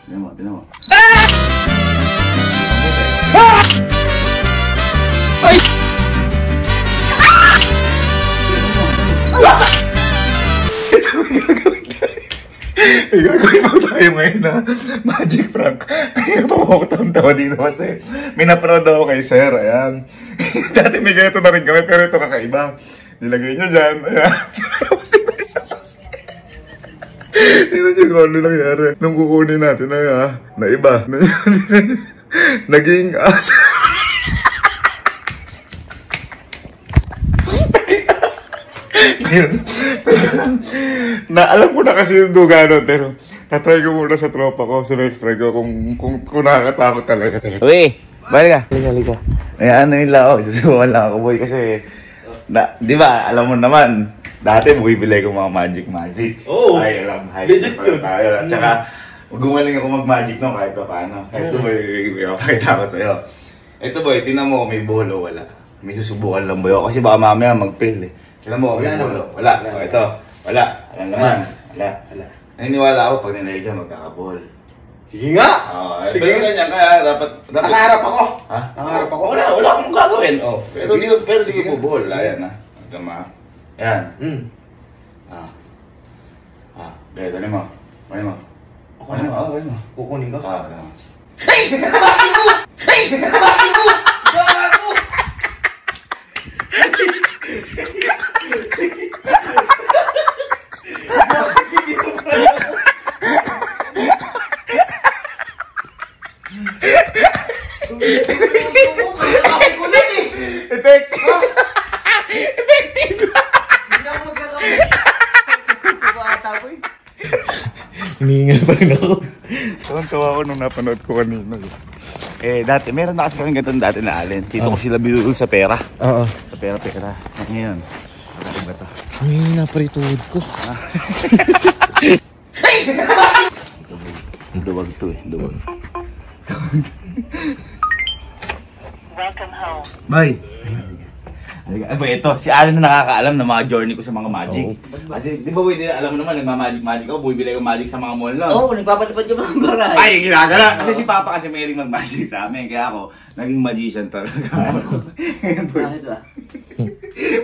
Tinan mo, tinan mo. Ay! Ito may gagawin tayo. May gagawin mo tayo ngayon na magic prank. Kaya pamuktaon-taon dito kasi may naproud ako kay Sir. Ayan. Dati may ganito na rin kami pero ito kakaiba. Nilagay nyo dyan. Ayan. Tingnan nyo kung ano nangyari. Nung kukunin natin na iba. Naging asa. Na alam ko na kasi yung duga nun, pero natry ko muna sa tropa ko, sa best friend ko, kung nakakatakot talaga. Uy! Balik ka. Halika. Ay, ano yun lang ako, susubukan lang ako boy kasi, di ba, alam mo naman, dati bumibili ko mga magic. Oo. Ay, alam, Legit yun. At saka, gumaling ako mag-magic nung kahit pa paano. Kahit ito boy, pakita ko sa'yo. Ito boy, tinan mo kung may buhol o wala. May susubukan lang boy ako kasi baka mamaya mag-fail eh. Tinan mo, may buhol o wala. O ito, wala. Alam naman. Wala. Naniniwala ako pag nilagay dyan magkakabuhol. Sige nga! Sige. Pero ganyan kaya dapat... Nakaharap ako. Ha? Nakaharap ako. Wala akong gagawin. Oh, pero sige po, buhol. Ayan na. Tama. Ayan. Kaya dali mo. Dali mo. Okay na. Dali mo. Kukunin ko. Dali mo. Hey! Bakit mo? Hey! Bakit mo? Bakit mo? Effective! Hindi ako magkakamay. Suba ata ko eh. Hinihingal pa rin ako. Tawa ako nung napanood ko kanina. Dati, meron na kasi kami ganito dati na alin. Dito ko sila binulol sa pera. Oo. Sa pera. Ngayon, bakit ba ito? Ay, naparituod ko. Duwag to eh, duwag. Welcome home. Bye! Ito, si Alan na nakakaalam ng mga journey ko sa mga magic. Kasi, di ba, alam mo naman, nagmamagic ako, bumibili ko magic sa mga mall lang. Oo, nagpapalipad yung mga baray. Ay, ginagala! Kasi si Papa kasi mahilig mag-magic sa amin, kaya ako, naging magician talaga. Bakit ba?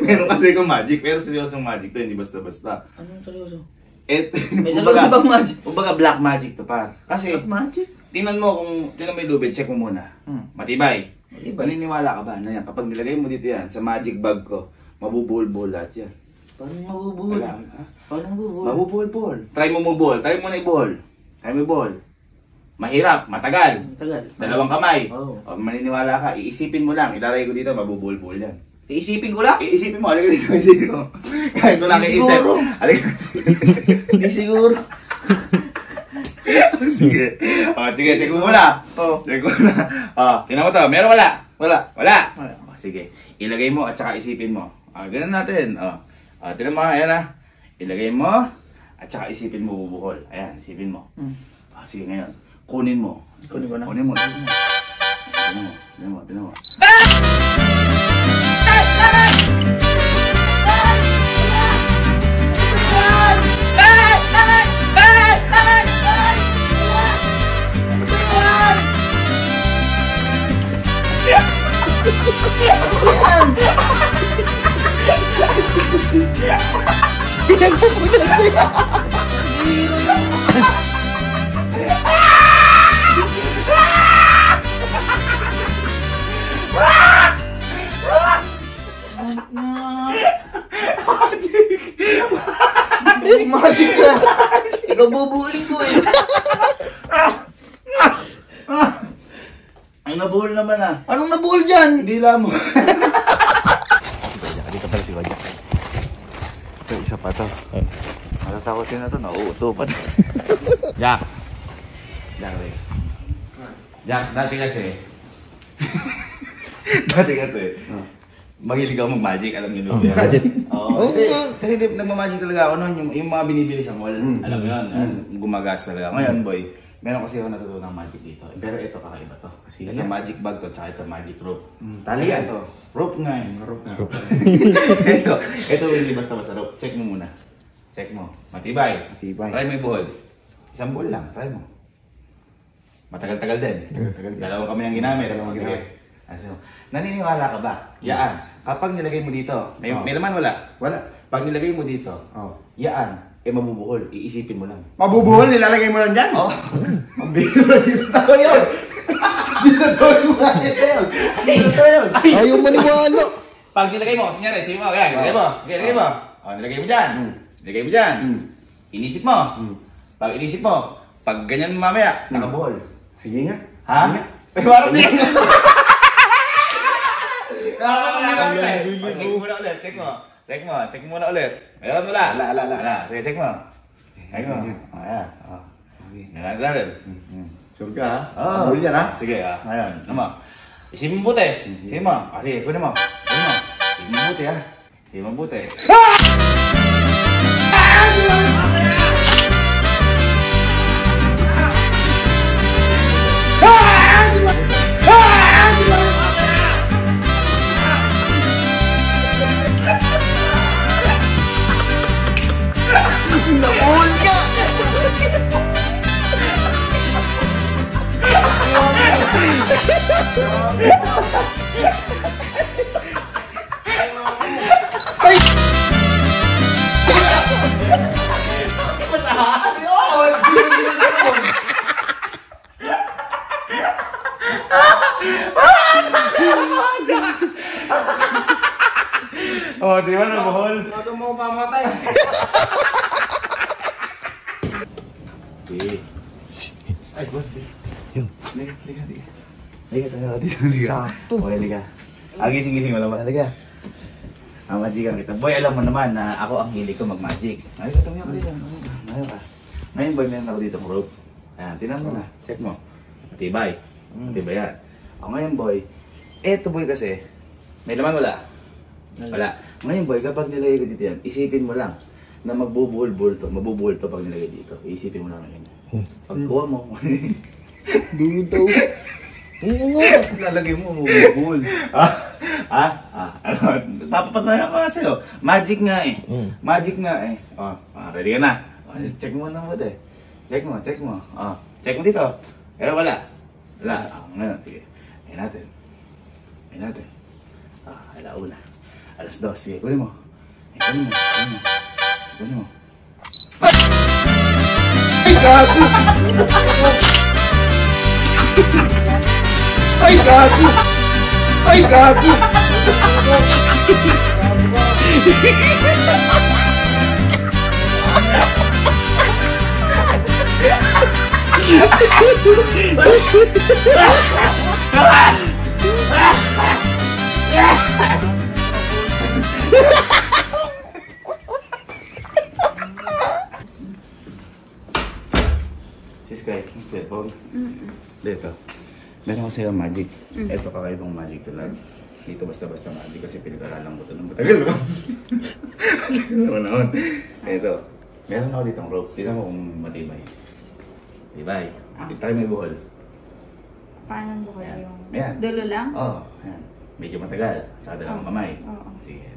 Meron kasi akong magic, pero seryosong magic to, hindi basta-basta. Anong seryoso? May seryoso bang magic? Kumbaga black magic to, par. Kasi, Magic? tingnan mo may lubid, check mo muna. Matibay. Maniniwala ka ba na yan? Kapag nilagay mo dito yan, sa magic bag ko, mabubuhol-buhol lahat yan. Paano mabubuhol? Wala. Paano mabubuhol? Mabubuhol-buhol. Try mo mabuhol. Try mo na ibuhol. Try mo ibuhol. Mahirap, matagal. Tagal. Dalawang kamay. Oo. O, maniniwala ka, iisipin mo lang. Ilalagay ko dito, mabubuhol-buhol yan. Iisipin ko lang? Iisipin mo, halika dito, isipin mo. Kahit mo lang iisip. Siguro. Halika. Hindi siguro. Sige. Sige, check mo muna. Check mo muna. Tingnan mo to, meron wala? Wala. Wala. Sige. Ilagay mo at saka isipin mo. Ganun natin. Tingnan mo, ayan na. Ilagay mo at saka isipin mo bubuhol. Ayan, isipin mo. Sige ngayon. Kunin mo. Kunin ko na. Kunin mo. Tingnan mo. Tingnan mo. Magic na! Ikaw bubuhuling ko eh! Ay, nabuhol naman ah. Anong nabuhol dyan? Hindi lang mo. Dito pala si Wajak. Ito, isa pa to. Matatakotin na to, nauuto pa to. Jack, dati kasi. Mahilig ako mag-magic, alam niyo ba? Magic? Oo. Kasi nagma-magic talaga ako noon, yung mga binibili sa mall. Alam mo yun, gumagas talaga. Ngayon, boy, meron kasi ako natutunan ng magic dito. Pero ito kakaiba to. Kasi ito magic bag to, tsaka ito magic rope. Tali yan. Ito, rope nga yun. Ito hindi basta-basta rope. Check mo muna. Check mo. Matibay. Matibay. Try mo yung buhol. Isang buhol lang, try mo. Matagal-tagal din. Dalawang kami ang ginamit. Dalawang ginamit. Sige. Naniniwala ka ba? Yaan. Kapag nilagay mo dito, may laman wala? Wala. Pag nilagay mo dito, Oh. yaan, mabubuhol. Iisipin mo lang. Mabubuhol, nilalagay mo lang dyan? Oh. Ang bihira, dito tayo yun! Dito tayo yung yun! Dito tayo yun! Ayaw maniwala. Pag nilagay mo, kunyari, sige mo, kaya, nilagay mo. Okay, nilagay mo. O, nilagay mo dyan. Nilagay mo dyan. Inisip mo. Pag inisip mo, pag ganyan mamaya, nakabuhol. Sige nga. Ha? Sige nga. Ay, parang di. Check mo muna ulit, check mo. Check mo muna ulit. Meron mo lang. Ala. Sige, check mo. Check mo. Ayan. Ngayon natin. Sure ka ha? Oo. Huli yan ha? Sige, ngayon. Ano mo? Isipin mo buti. Isipin mo. Sige, kunin mo. Kunin mo. Isipin mo buti ha. Isipin mo buti. Nabuhol ka. Oh, di ba nabuhol? Ito mo pamatay. Sige. Ay, good. Yun. Liga. Sakto. Okay, liga. Gising mo naman. Talaga. Magican kita. Boy, alam mo naman na ako ang hilig ko mag-magic. Ay, tumiyak ka dito. Ngayon ka. Ngayon, boy, meron ako dito rope. Ayan, tinan mo na. Check mo. Matibay. Matibay yan. Ako ngayon, boy. Eto, boy, kasi may laman wala. Wala. Ngayon, boy, kapag nilagay ko dito yan, isipin mo lang na magbubuhol-buhol to. Mabubuhol to pag nilagay dito. Isipin mo lang na ganyan. Pagkuha mo. Doon daw. Oo nga. Lalagay mo, mabubuhol. Ano? Papapatayan ko nga sa'yo. Magic nga eh. Magic nga eh. Ready ka na. Check mo na mo eh. Check mo. Check mo dito. Pero wala. Wala. Ngayon, sige. Ayan natin. Alauna. Alas 2. Sige, kunin mo. Kunin mo. Ay, gago! Ay, gago! Si Sky, yung cellphone. Dito. Meron ko sa'yo magic. Ito kakaibang magic to lang. Dito basta-basta magic kasi pinag-aralan ko ito ng matagal. Noon. Ito. Meron ako ditong rope. Tignan mo kung matibay. Matibay. Dito tayo may buhol. Paano mo kayo yung Ayan. dulo lang? Oo. Ayan. Medyo matagal. Sa dalawang kamay. Oo. Sige.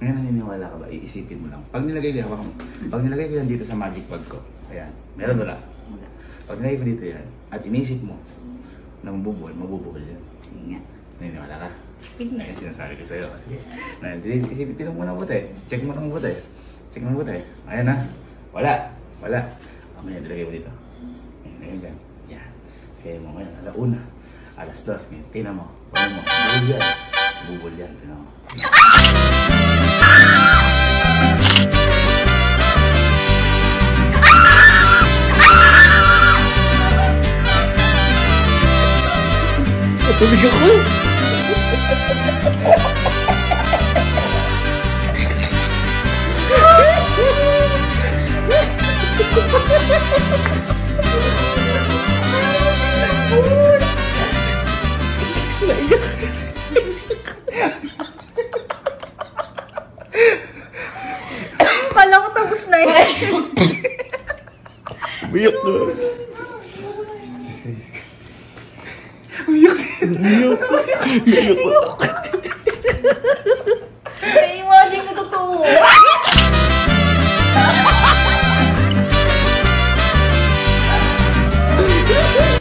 Ngayon naniniwala ka ba? Iisipin mo lang. Pag nilagay ko yan dito sa magic bag ko. Ayan. Meron wala? Wala. Pag nilagay ko dito yan, at inisip mo na mabubuhol yan. Sige nga. Naniniwala ka? Sige. Ayun, sinasabi ko sa'yo. Sige. Isipin mo na mabuti. Check mo na mabuti. Ayan na. Wala. Mamaya, nilagay mo dito. Ayan dyan. Yan. Kaya mo ngayon, alauna. Alas 2. Ngayon, tingnan mo. Pagin mo. Bubul yan. Tingnan mo. Tulig ako. Kala ko tapos na yun. Uyak na. Na-imagine ko totoo.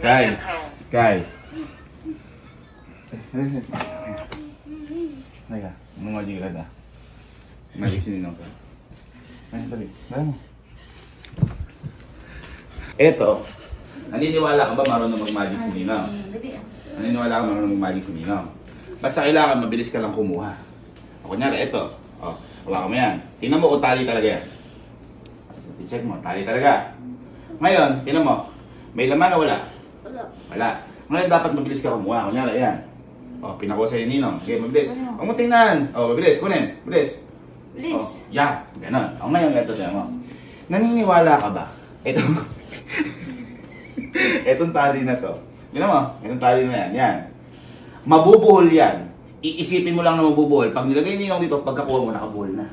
Sky. Welcome home. Sky. Teka, magic ka na. Magic sininong sa. Ay, dali. Dali mo. Eto, naniniwala ka ba marunong mag-magic si Ninong? Naniniwala ka marunong mag-magic si Ninong? Basta kailangan mabilis ka lang kumuha. O kunyari, eto. O, hawakan mo yan. Tingnan mo kung tali talaga yan. So, check mo, tali talaga. Ngayon, tingnan mo. May laman o wala? Wala. Ngayon, dapat mabilis ka kumuha. Kunyari, yan. O, pinakuha sa'yo Ninong. Okay, mabilis. Huwag mo tingnan. O, mabilis. Kunin. Mabilis. Please. O, yan. Ganon. O, ngayon, eto, tingnan mo. Naniniwala ka ba? Etong tali na to. Tingnan mo. Etong tali na yan. Yan. Mabubuhol yan. Iisipin mo lang na mabubuhol. Pag nilagay ni Ninong dito, pagkakuha mo, nakabuhol na.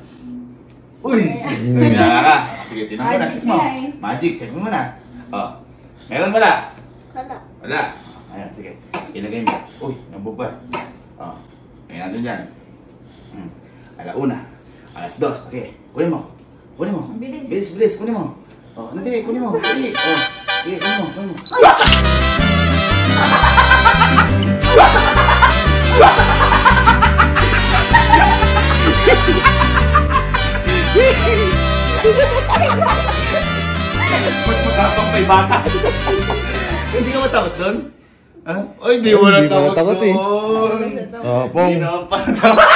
Uy! Nangyala ka. Sige, tinan mo na. Check mo. Magic. Check mo muna. O. Meron wala? Wala. Wala. Ayan, sige. Ilagay mo. Uy, nabubad. O. Ngayon natin dyan. Alauna. Alas 2. Sige, kunin mo. Kunin mo. Bilis. Bilis, bilis. Kunin mo. O, hindi. Kunin mo. Dali. O. Sige, kunin mo. Kunin mo. Mas matapang may bata. Hindi ka matakot doon? Ha? Ay, hindi mo natakot matakot eh. doon. Oh, Pong. Hindi na pa natakot.